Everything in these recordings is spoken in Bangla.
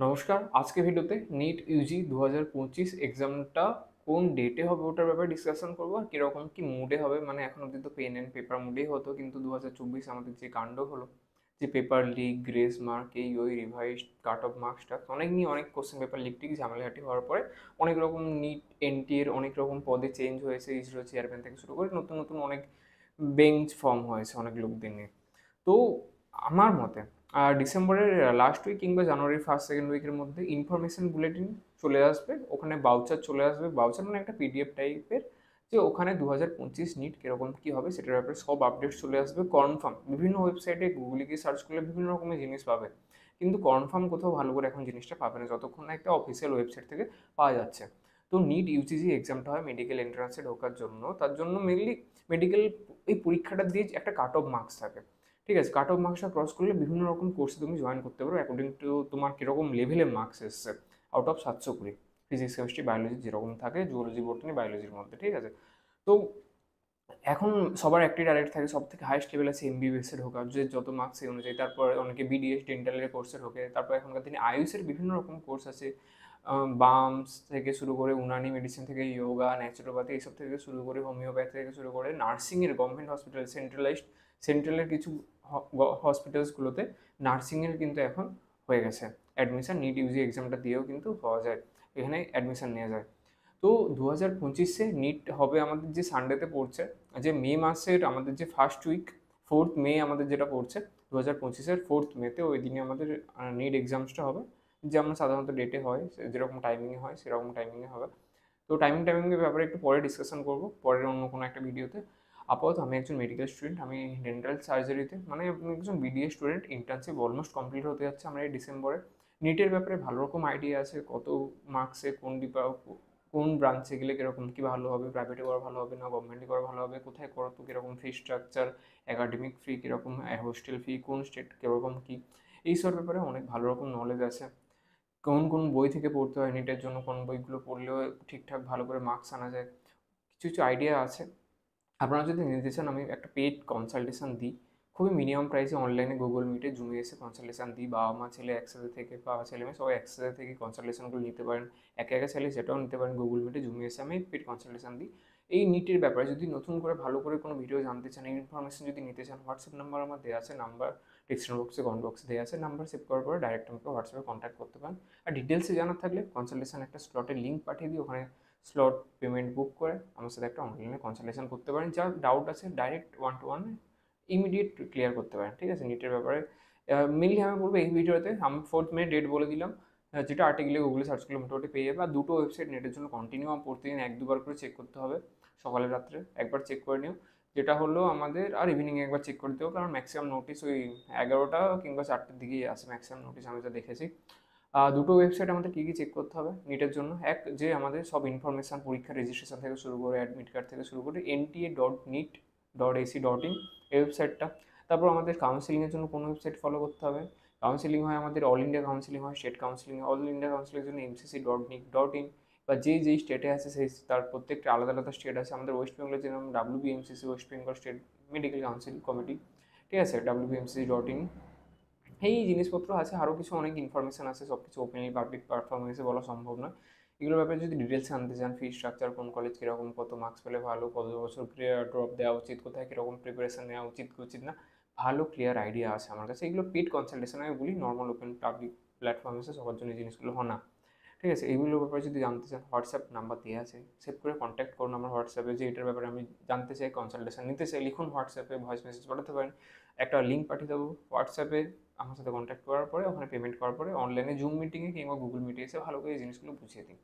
নমস্কার। আজকে ভিডিওতে নিট ইউজি 2025 এক্সামটা কোন ডেটে হবে ওটার ব্যাপারে ডিসকাশন করবো আর কিরকম কি মুডে হবে। মানে এখন অব্দি তো পেন অ্যান্ড পেপার মুডেই হতো, কিন্তু 2024 আমাদের যে কাণ্ড হলো, যে পেপার লিক, গ্রেস মার্ক, এই ওই রিভাইজ কাট অফ মার্কসটা অনেক নিয়ে অনেক কোশ্চেন পেপার লিক টিক ঝামেলাটি হওয়ার পরে অনেক রকম নিট এনটি এর অনেক রকম পদে চেঞ্জ হয়েছে। ইসরো চেয়ারম্যান থেকে শুরু করে নতুন নতুন অনেক বেঞ্চ ফর্ম হয়েছে অনেক লোকদের নিয়ে। তো আমার মতে ডিসেম্বরের লাস্ট উইক কিংবা জানুয়ারির ফার্স্ট সেকেন্ড উইকের মধ্যে ইনফরমেশন বুলেটিন চলে আসবে। ওখানে বাউচার চলে আসবে, বাউচার মানে একটা পিডিএফ টাইপের, যে ওখানে 2025 নিট কীরকম কী হবে সেটার ব্যাপারে সব আপডেট চলে আসবে কনফার্ম। বিভিন্ন ওয়েবসাইটে গুগলে গিয়ে সার্চ করলে বিভিন্ন রকমের জিনিস পাবে, কিন্তু কনফার্ম কোথাও ভালো করে এখন জিনিসটা পাবে না যতক্ষণ না একটা অফিসিয়াল ওয়েবসাইট থেকে পাওয়া যাচ্ছে। তো নিট ইউজিসি এক্সামটা হয় মেডিকেল এন্ট্রান্সে ঢোকার জন্য, তার জন্য মেনলি মেডিকেল এই পরীক্ষাটা দিয়ে একটা কাট অফ মার্কস থাকে। ঠিক আছে, কাট অফ মার্কসটা ক্রস করলে বিভিন্ন রকম কোর্সে তুমি জয়েন করতে পারো অ্যাকর্ডিং টু তোমার কীরকম লেভেলে মার্কস এসছে। Out of 720 physics chemistry biology যেরকম থাকে, জুওলজি বোটানি বায়োলজির মধ্যে। ঠিক আছে, তো এখন সবার একটি টার্গেট থাকে সব থেকে হাইস্ট লেভেল আছে এমবিবিএসে ঢোকার, যে যত মার্কস সেই অনুযায়ী। তারপর অনেকে বিডিএস ডেন্টালের কোর্সে ঢোকে। তারপর এখনকার দিনে আয়ুষের বিভিন্ন রকম কোর্স আছে, বামস থেকে শুরু করে উনানি মেডিসিন থেকে ইয়োগা, ন্যাচুরোপ্যাথি এইসব থেকে শুরু করে হোমিওপ্যাথি থেকে শুরু করে নার্সিংয়ের গভর্নমেন্ট হসপিটাল, সেন্ট্রালের কিছু হসপিটালসগুলোতে নার্সিংয়ের কিন্তু এখন হয়ে গেছে অ্যাডমিশন। নিট ইউজি এক্সামটা দিয়েও কিন্তু পাওয়া যায়, এখানে অ্যাডমিশন নেওয়া যায়। তো 2025-এ নিট হবে আমাদের যে সানডেতে পড়ছে, যে মে মাসের আমাদের যে ফার্স্ট উইক, 4th মে আমাদের যেটা পড়ছে 2025-এর 4th মেতে, ওই দিনে আমাদের নিট এক্সামসটা হবে। যেমন সাধারণত ডেটে হয়, যেরকম টাইমিংয়ে হয় সেরকম টাইমিংয়ে হবে। তো টাইমিংয়ের ব্যাপারে একটু পরে ডিসকাশন করবো পরের অন্য কোনো একটা ভিডিওতে। আপাতত আমি একজন মেডিকেল স্টুডেন্ট, আমি ডেন্টাল সার্জারিতে, মানে আমি একজন BDA student. Internship almost complete হতে যাচ্ছে আমার এই ডিসেম্বরে। নিটের ব্যাপারে ভালো রকম আইডিয়া আছে, কত মার্কসে কোন ব্রাঞ্চে গেলে কীরকম কী ভালো হবে, প্রাইভেটে করা ভালো হবে না গভর্নমেন্টে করা ভালো হবে, কোথায় করা তো কীরকম ফি স্ট্রাকচার, একাডেমিক ফি কীরকম, হোস্টেল ফি কোন স্টেট কীরকম কী, এইসব ব্যাপারে অনেক ভালো রকম নলেজ আছে। কোন কোন বই থেকে পড়তে হয় নিটের জন্য, কোন বইগুলো পড়লেও ঠিকঠাক ভালো করে মার্কস আনা যায়, কিছু কিছু আইডিয়া আছে। আপনারা যদি নিতে চান আমি একটা পেইড কনসালটেশন দিই, খুবই মিনিমাম প্রাইসে অনলাইনে গুগল মিটে জুমে এসে কনসালটেশন দিই। বাবা মা ছেলে একসাথে থেকে, বাবা ছেলে মেয়ে সবাই একসাথে থেকে কনসালটেশনগুলো নিতে পারেন। একা একা চাইলে সেটাও নিতে পারেন। গুগল মিটে জুমে এসে আমি পেইড কনসালটেশন দিই। এই নিটের ব্যাপারে যদি নতুন করে ভালো করে কোনো ভিডিও জানতে চান, এই ইনফরমেশন যদি নিতে চান, হোয়াটসঅ্যাপ নাম্বার আমার দেওয়া আছে, নাম্বার ডিসক্রিপশন বক্সে কমেন্ট বক্সে দেওয়া আছে, নাম্বার সেভ করার পরে ডাইরেক্ট আমাকে হোয়াটসঅ্যাপে কন্ট্যাক্ট করতে পারেন। আর ডিটেলসে জানার থাকলে কনসালটেশন একটা স্লটের লিঙ্ক পাঠিয়ে দিই, ওখানে স্লট পেমেন্ট বুক করে আমার সাথে একটা অনলাইনে কনসালটেশন করতে পারেন। যার ডাউট আছে direct one to one immediate clear করতে পারেন। ঠিক আছে, নিটের ব্যাপারে মেনলি আমি বলবো এই ভিডিওতে আমি 4th মে ডেট বলে দিলাম, যেটা আর্টিকেলে গুগলে সার্চ করলে মোটামুটি পেয়ে যাবে। আর দুটো ওয়েবসাইট নেটের জন্য কন্টিনিউ প্রতিদিন 1-2 বার করে চেক করতে হবে। সকালে রাত্রে একবার চেক করে নিও, যেটা হলো আমাদের, আর ইভিনিংয়ে একবার চেক করে দেবো, কারণ ম্যাক্সিমাম নোটিস ওই 11টা কিংবা 4টের দিকেই আসে ম্যাক্সিমাম নোটিস, আমি যা দেখেছি। দুটো ওয়েবসাইট আমাদের কী কী চেক করতে হবে নিটের জন্য, এক যে আমাদের সব ইনফরমেশান পরীক্ষা রেজিস্ট্রেশন থেকে শুরু করে অ্যাডমিট কার্ড থেকে শুরু করে nta.nit.ac.in এই ওয়েবসাইটটা। তারপর আমাদের কাউন্সিলিংয়ের জন্য কোন ওয়েবসাইট ফলো করতে হবে। কাউন্সিলিং হয় আমাদের অল ইন্ডিয়া কাউন্সিলিং হয়, স্টেট কাউন্সিলিং। অল ইন্ডিয়া কাউন্সিলিংয়ের জন্য mcc.nic.in, বা যেই স্টেটে আছে সেই তার প্রত্যেকটা আলাদা আলাদা স্টেট আছে। আমাদের ওয়েস্ট বেঙ্গলের যেরকম WBMCC, West Bengal state medical council committee. ঠিক আছে, wbmcc.in এই জিনিসপত্র আছে, আরও কিছু অনেক ইনফরমেশান আছে, সব কিছু ওপেনলি পাবলিক প্ল্যাটফর্মে বলা সম্ভব নয়। এগুলোর ব্যাপারে যদি ডিটেলসে আনতে চান, ফি স্ট্রাকচার, কোন কলেজ কীরকম, কত মার্কস পেলে ভালো, কত বছর ড্রপ দেওয়া উচিত, কোথায় কীরকম প্রিপারেশন নেওয়া উচিত কি উচিত না, ভালো ক্লিয়ার আইডিয়া আছে আমার কাছে। এগুলো পেড কনসালটেশন আমি বলি, নর্মাল ওপেন পাবলিক প্ল্যাটফর্ম এসে সবার জন্য এই জিনিসগুলো হয় না। ঠিক আছে, এইগুলোর ব্যাপারে যদি জানতে চান হোয়াটসঅ্যাপ নাম্বার দেওয়া আছে, সেভ করে কন্ট্যাক্ট করুন আমার হোয়াটসঅ্যাপে, যে এটার ব্যাপারে আমি জানতে চাই, কনসালটেশন নিতে চাই, লিখুন হোয়াটসঅ্যাপে, ভয়েস মেসেজ পাঠাতে পারেন, একটা লিঙ্ক পাঠিয়ে দেবো হোয়াটসঅ্যাপে। আমার সাথে কন্ট্যাক্ট করার পরে ওখানে পেমেন্ট করার পরে অনলাইনে জুম মিটিংয়ে কিংবা গুগল মিটে এসে ভালো করে এই জিনিসগুলো বুঝিয়ে দিই।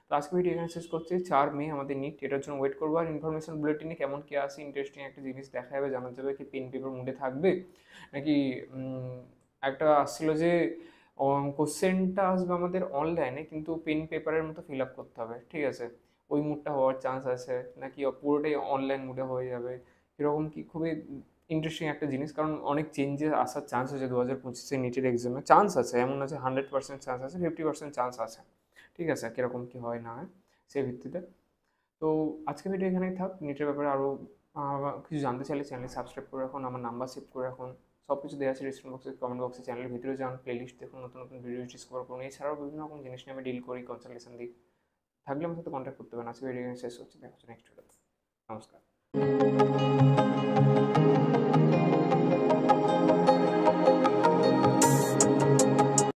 তো আজকে ভিডিও এখানে শেষ করছি। 4 মে আমাদের নিট, এটার জন্য ওয়েট করবো। আর ইনফরমেশন বুলেটিনে কেমন কী আসে, ইন্টারেস্টিং একটা জিনিস দেখা যাবে, জানা যাবে কি পেন পেপার মুডে থাকবে নাকি। একটা আসছিল যে কোশ্চেনটা আসবে আমাদের অনলাইনে, কিন্তু পেন পেপারের মতো ফিল আপ করতে হবে। ঠিক আছে, ওই মুডটা হওয়ার চান্স আছে নাকি পুরোটাই অনলাইন মুডে হয়ে যাবে, এরকম কি, খুবই ইন্টারেস্টিং একটা জিনিস। কারণ অনেক চেঞ্জেস আসার চান্স আছে 2025 নিটের এক্সামে, চান্স আছে, এমন আছে 100% চান্স আছে, 50% চান্স আছে। ঠিক আছে, কীরকম কী হয় না হয় সেই ভিত্তিতে। তো আজকে ভিডিও এখানেই থাক। নিটের ব্যাপারে আরও কিছু জানতে চাইলে চ্যানেল সাবস্ক্রাইব করে রাখুন, আমার নাম্বার সেভ করে রাখুন, সব কিছু দেওয়া আছে ডিসক্রিপশন বক্সে, কমেন্ট বক্সে, চ্যানেলের ভিতরে যান, প্লেলিস্ট দেখুন, নতুন নতুন ভিডিও ডিসকভার করুন। এছাড়াও বিভিন্ন রকম জিনিস নিয়ে আমি ডিল করি, কনসালটেশন দিই। থাকলে আমার সাথে কন্ট্যাক্ট করতে পারেন। আজকে ভিডিও শেষ হচ্ছে, দেখা হচ্ছে নেক্সট ভিডিওতে। নমস্কার।